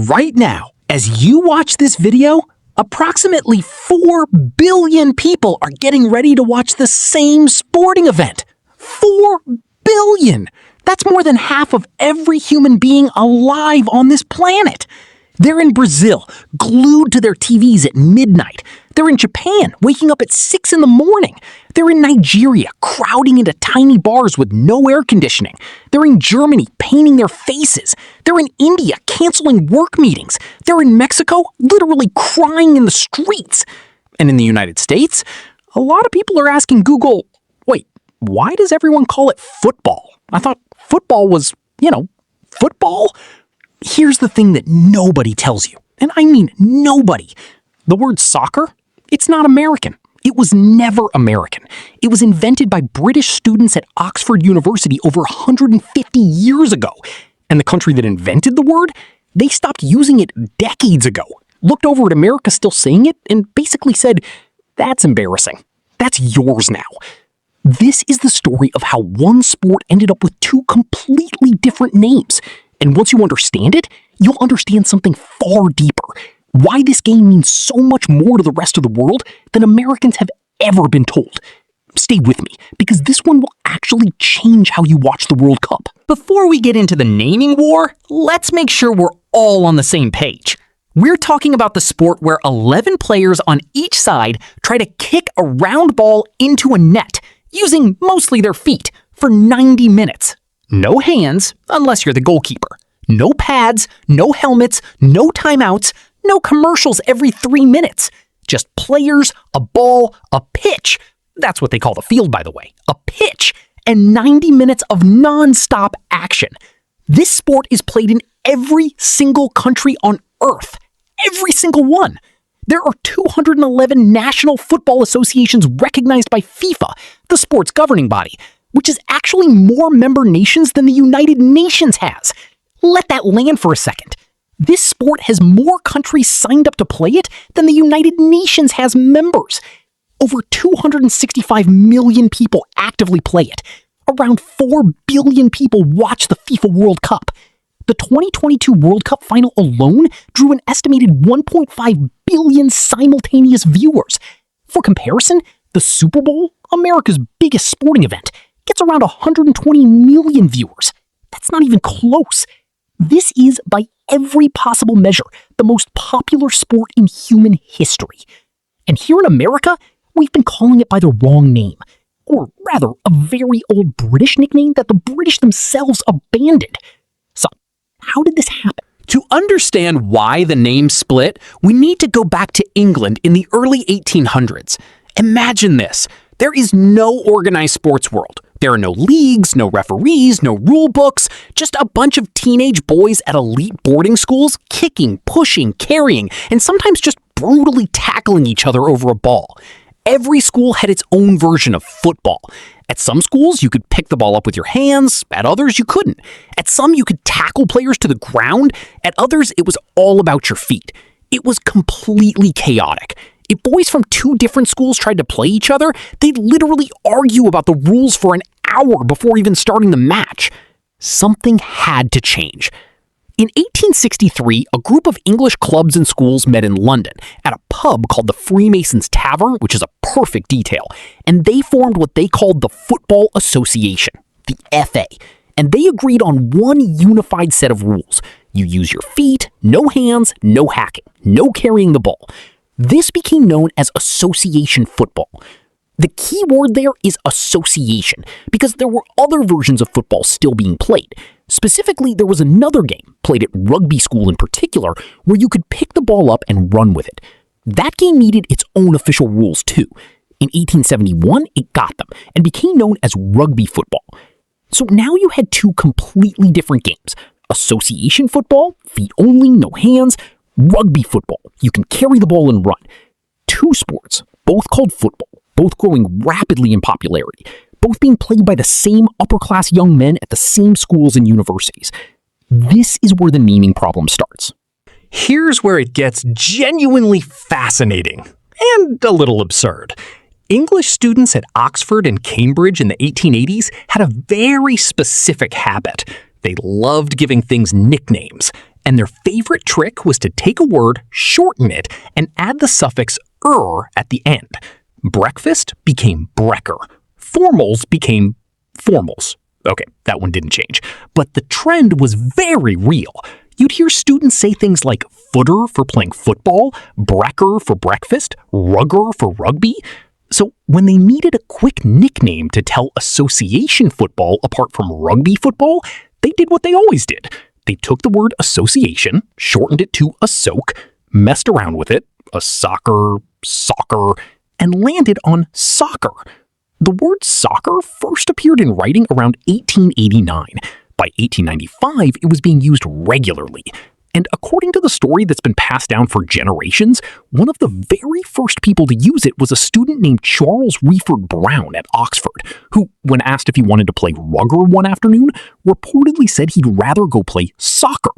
Right now, as you watch this video, approximately 4 billion people are getting ready to watch the same sporting event. 4 billion! That's more than half of every human being alive on this planet. They're in Brazil, glued to their TVs at midnight. They're in Japan, waking up at 6 in the morning. They're in Nigeria, crowding into tiny bars with no air conditioning. They're in Germany, painting their faces. They're in India, canceling work meetings. They're in Mexico, literally crying in the streets. And in the United States, a lot of people are asking Google, wait, why does everyone call it football? I thought football was, football? Here's the thing that nobody tells you, and I mean nobody. The word soccer, it's not American. It was never American. It was invented by British students at Oxford University over 150 years ago. And the country that invented the word, they stopped using it decades ago, looked over at America still saying it, and basically said, that's embarrassing. That's yours now. This is the story of how one sport ended up with two completely different names. And once you understand it, you'll understand something far deeper. Why this game means so much more to the rest of the world than Americans have ever been told. Stay with me, because this one will actually change how you watch the World Cup. Before we get into the naming war, let's make sure we're all on the same page. We're talking about the sport where 11 players on each side try to kick a round ball into a net, using mostly their feet, for 90 minutes. No hands, unless you're the goalkeeper. No pads, no helmets, no timeouts, no commercials every 3 minutes. Just players, a ball, a pitch. That's what they call the field, by the way. A pitch. And 90 minutes of non-stop action. This sport is played in every single country on Earth. Every single one. There are 211 national football associations recognized by FIFA, the sport's governing body, which is actually more member nations than the United Nations has. Let that land for a second. This sport has more countries signed up to play it than the United Nations has members. Over 265 million people actively play it. Around 4 billion people watch the FIFA World Cup. The 2022 World Cup final alone drew an estimated 1.5 billion simultaneous viewers. For comparison, the Super Bowl, America's biggest sporting event, gets around 120 million viewers. That's not even close. This is, by every possible measure, the most popular sport in human history. And here in America, we've been calling it by the wrong name. Or rather, a very old British nickname that the British themselves abandoned. So, how did this happen? To understand why the name split, we need to go back to England in the early 1800s. Imagine this. There is no organized sports world. There are no leagues, no referees, no rule books, just a bunch of teenage boys at elite boarding schools kicking, pushing, carrying, and sometimes just brutally tackling each other over a ball. Every school had its own version of football. At some schools, you could pick the ball up with your hands. At others, you couldn't. At some, you could tackle players to the ground. At others, it was all about your feet. It was completely chaotic. If boys from two different schools tried to play each other, they'd literally argue about the rules for an hour before even starting the match. Something had to change. In 1863, a group of English clubs and schools met in London at a pub called the Freemasons' Tavern, which is a perfect detail, and they formed what they called the Football Association, the FA, and they agreed on one unified set of rules. You use your feet, no hands, no hacking, no carrying the ball. This became known as association football. The key word there is association, because there were other versions of football still being played. Specifically, there was another game, played at rugby school in particular, where you could pick the ball up and run with it. That game needed its own official rules too. In 1871, it got them, and became known as rugby football. So now you had two completely different games. Association football, feet only, no hands. Rugby football, you can carry the ball and run. Two sports, both called football, both growing rapidly in popularity, both being played by the same upper-class young men at the same schools and universities. This is where the naming problem starts. Here's where it gets genuinely fascinating and a little absurd. English students at Oxford and Cambridge in the 1880s had a very specific habit. They loved giving things nicknames. and their favorite trick was to take a word, shorten it, and add the suffix "er" at the end. Breakfast became brekker. Formals became formals. Okay, that one didn't change. But the trend was very real. You'd hear students say things like footer for playing football, brekker for breakfast, rugger for rugby. So when they needed a quick nickname to tell association football apart from rugby football, they did what they always did. They took the word association, shortened it to a soak, messed around with it, a soccer, and landed on soccer. The word soccer first appeared in writing around 1889. By 1895, it was being used regularly. And according to the story that's been passed down for generations, one of the very first people to use it was a student named Charles Reeford Brown at Oxford, who, when asked if he wanted to play rugger one afternoon, reportedly said he'd rather go play soccer.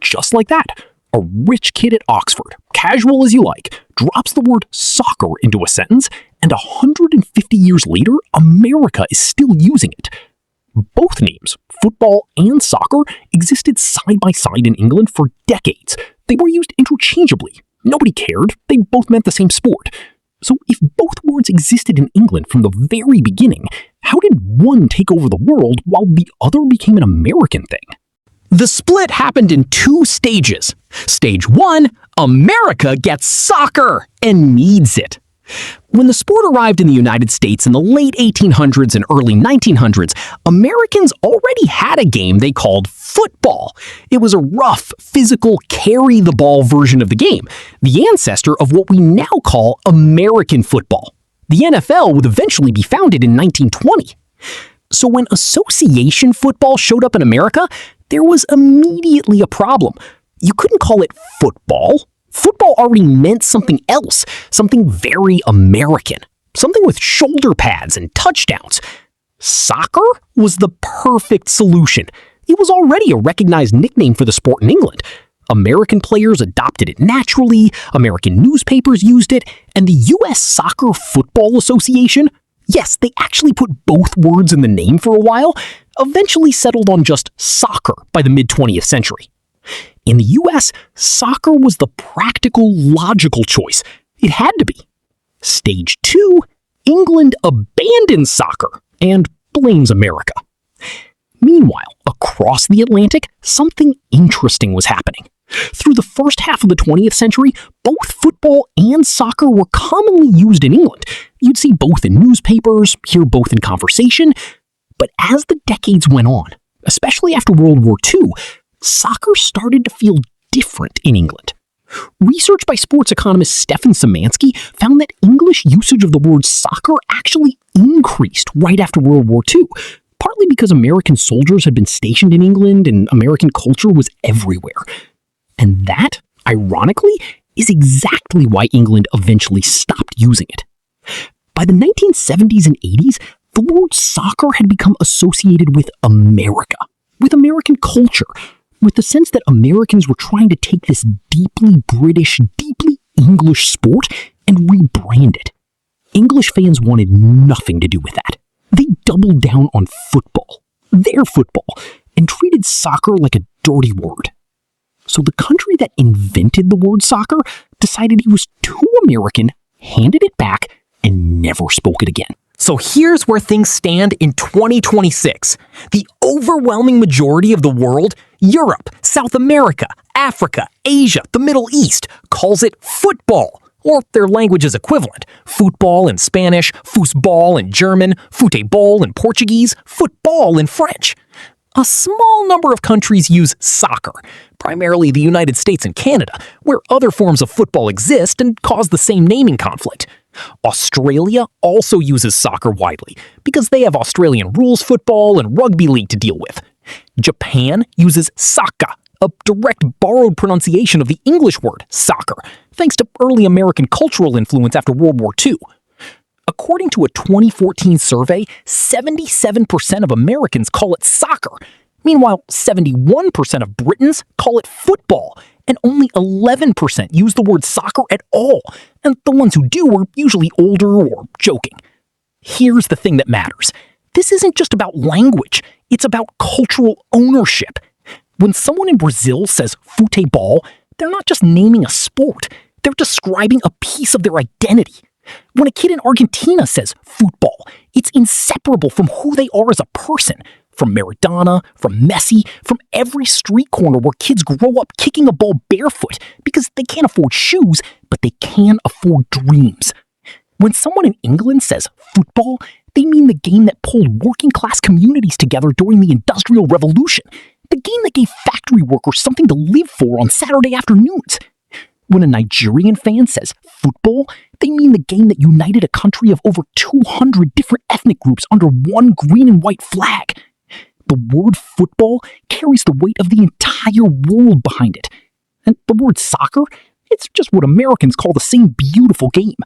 Just like that, a rich kid at Oxford, casual as you like, drops the word soccer into a sentence, and 150 years later, America is still using it. Both names, football and soccer, existed side by side in England for decades. They were used interchangeably. Nobody cared. They both meant the same sport. So if both words existed in England from the very beginning, how did one take over the world while the other became an American thing? The split happened in 2 stages. Stage 1, America gets soccer and needs it. When the sport arrived in the United States in the late 1800s and early 1900s, Americans already had a game they called football. It was a rough, physical, carry-the-ball version of the game, the ancestor of what we now call American football. The NFL would eventually be founded in 1920. So when association football showed up in America, there was immediately a problem. You couldn't call it football. Football already meant something else, something very American, something with shoulder pads and touchdowns. Soccer was the perfect solution. It was already a recognized nickname for the sport in England. American players adopted it naturally, American newspapers used it, and the U.S. Soccer Football Association, yes, they actually put both words in the name for a while, eventually settled on just soccer by the mid-20th century. In the US, soccer was the practical, logical choice. It had to be. Stage 2, England abandons soccer and blames America. Meanwhile, across the Atlantic, something interesting was happening. Through the first half of the 20th century, both football and soccer were commonly used in England. You'd see both in newspapers, hear both in conversation. But as the decades went on, especially after World War II, soccer started to feel different in England. Research by sports economist Stefan Szymanski found that English usage of the word soccer actually increased right after World War II, partly because American soldiers had been stationed in England and American culture was everywhere. And that, ironically, is exactly why England eventually stopped using it. By the 1970s and 80s, the word soccer had become associated with America, with American culture, with the sense that Americans were trying to take this deeply British, deeply English sport and rebrand it. English fans wanted nothing to do with that. They doubled down on football, their football, and treated soccer like a dirty word. So the country that invented the word soccer decided it was too American, handed it back, and never spoke it again. So here's where things stand in 2026. The overwhelming majority of the world, Europe, South America, Africa, Asia, the Middle East, calls it football, or their language's equivalent. Football in Spanish, foosball in German, futebol in Portuguese, football in French. A small number of countries use soccer, primarily the United States and Canada, where other forms of football exist and cause the same naming conflict. Australia also uses soccer widely because they have Australian rules football and rugby league to deal with. Japan uses soccer, a direct borrowed pronunciation of the English word soccer, thanks to early American cultural influence after World War II. According to a 2014 survey, 77% of Americans call it soccer. Meanwhile, 71% of Britons call it football, and only 11% use the word soccer at all, and the ones who do are usually older or joking. Here's the thing that matters. This isn't just about language, it's about cultural ownership. When someone in Brazil says futebol, they're not just naming a sport, they're describing a piece of their identity. When a kid in Argentina says football, it's inseparable from who they are as a person. From Maradona, from Messi, from every street corner where kids grow up kicking a ball barefoot because they can't afford shoes, but they can afford dreams. When someone in England says football, they mean the game that pulled working-class communities together during the Industrial Revolution, the game that gave factory workers something to live for on Saturday afternoons. When a Nigerian fan says football, they mean the game that united a country of over 200 different ethnic groups under one green and white flag. The word football carries the weight of the entire world behind it. And the word soccer, it's just what Americans call the same beautiful game.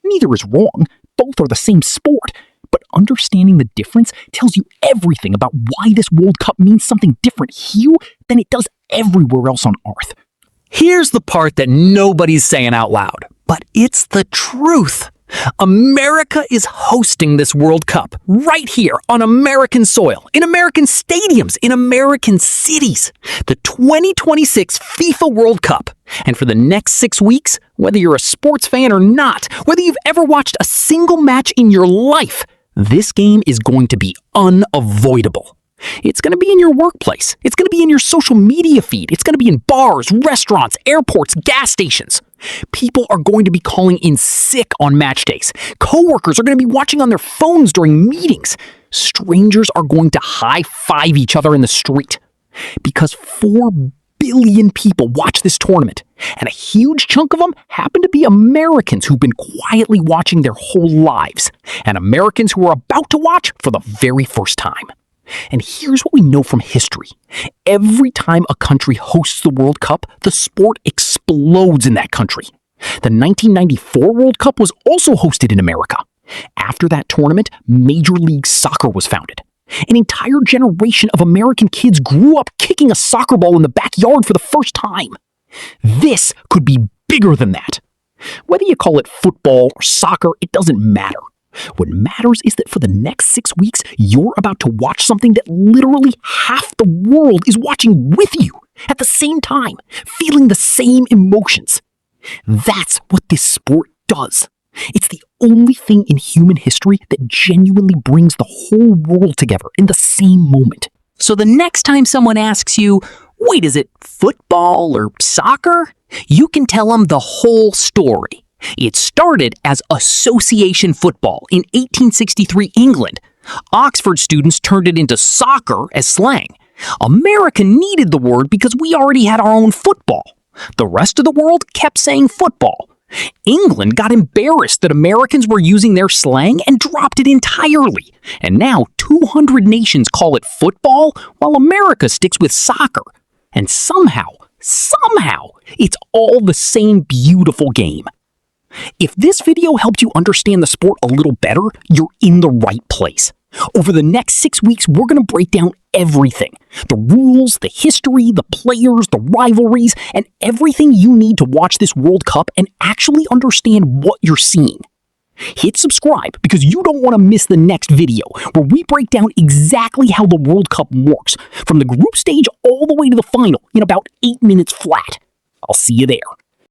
Neither is wrong, both are the same sport, but understanding the difference tells you everything about why this World Cup means something different here than it does everywhere else on Earth. Here's the part that nobody's saying out loud, but it's the truth. America is hosting this World Cup right here on American soil, in American stadiums, in American cities. The 2026 FIFA World Cup. And for the next 6 weeks, whether you're a sports fan or not, whether you've ever watched a single match in your life, this game is going to be unavoidable. It's going to be in your workplace. It's going to be in your social media feed. It's going to be in bars, restaurants, airports, gas stations. People are going to be calling in sick on match days. Coworkers are going to be watching on their phones during meetings. Strangers are going to high-five each other in the street. Because 4 billion people watch this tournament, and a huge chunk of them happen to be Americans who've been quietly watching their whole lives, and Americans who are about to watch for the very first time. And here's what we know from history. Every time a country hosts the World Cup, the sport explodes in that country. The 1994 World Cup was also hosted in America. After that tournament, Major League Soccer was founded. An entire generation of American kids grew up kicking a soccer ball in the backyard for the first time. This could be bigger than that. Whether you call it football or soccer, it doesn't matter. What matters is that for the next 6 weeks, you're about to watch something that literally half the world is watching with you at the same time, feeling the same emotions. That's what this sport does. It's the only thing in human history that genuinely brings the whole world together in the same moment. So the next time someone asks you, wait, is it football or soccer? You can tell them the whole story. It started as association football in 1863 England. Oxford students turned it into soccer as slang. America needed the word because we already had our own football. The rest of the world kept saying football. England got embarrassed that Americans were using their slang and dropped it entirely. And now 200 nations call it football while America sticks with soccer. And somehow, it's all the same beautiful game. If this video helped you understand the sport a little better, you're in the right place. Over the next 6 weeks, we're going to break down everything. The rules, the history, the players, the rivalries, and everything you need to watch this World Cup and actually understand what you're seeing. Hit subscribe because you don't want to miss the next video where we break down exactly how the World Cup works, from the group stage all the way to the final in about 8 minutes flat. I'll see you there.